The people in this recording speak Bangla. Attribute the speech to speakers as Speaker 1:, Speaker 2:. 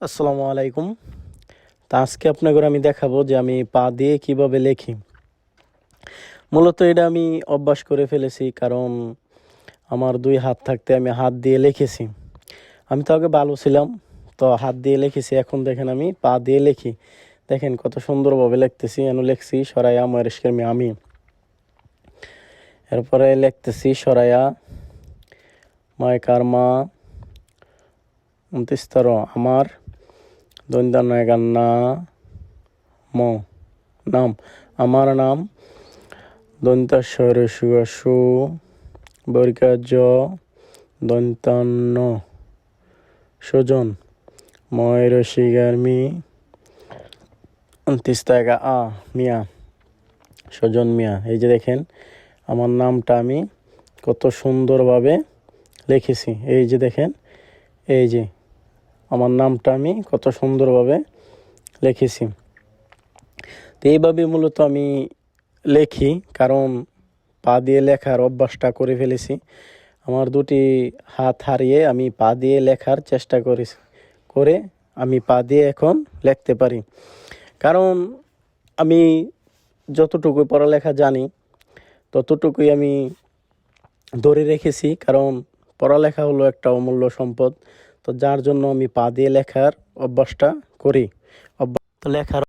Speaker 1: আসসালামু আলাইকুম। তা আজকে আপনাদের আমি দেখাবো যে আমি পা দিয়ে কিভাবে লেখি। মূলত এটা আমি অভ্যাস করে ফেলেছি, কারণ আমার দুই হাত থাকতে আমি হাত দিয়ে লিখেছি। আমি তো আগে ভালো ছিলাম, তো হাত দিয়ে লিখেছি। এখন দেখেন আমি পা দিয়ে লিখি। দেখেন কত সুন্দরভাবে লিখতেছি। এনে লিখছি সরাইয়া ময়ূরেশকের মি আমি, এরপরে লিখতেছি সরাইয়া মায়কার মা ২৯ আমার দৈন্দার নায়কার না ম নাম, আমার নাম দন্তাস্বরে সু বর্গা জ দন্তান্ন সুজন ময়ূরশিগার মি ২৯ আ মিয়া সুজন মিয়া। এই যে দেখেন আমার নামটা আমি কত সুন্দরভাবে লিখেছি। এই যে দেখেন, এই যে আমার নামটা আমি কত সুন্দরভাবে লিখেছি। তো এইভাবে মূলত আমি লেখি, কারণ পা দিয়ে লেখার অভ্যাসটা করে ফেলেছি। আমার দুটি হাত হারিয়ে আমি পা দিয়ে লেখার চেষ্টা করে আমি পা দিয়ে এখন লিখতে পারি। কারণ আমি যতটুকু পড়ালেখা জানি ততটুকুই আমি ধরে রেখেছি, কারণ পড়ালেখা হলো একটা অমূল্য সম্পদ। তো যার জন্য আমি পা দিয়ে লেখার অভ্যাসটা করি। লেখার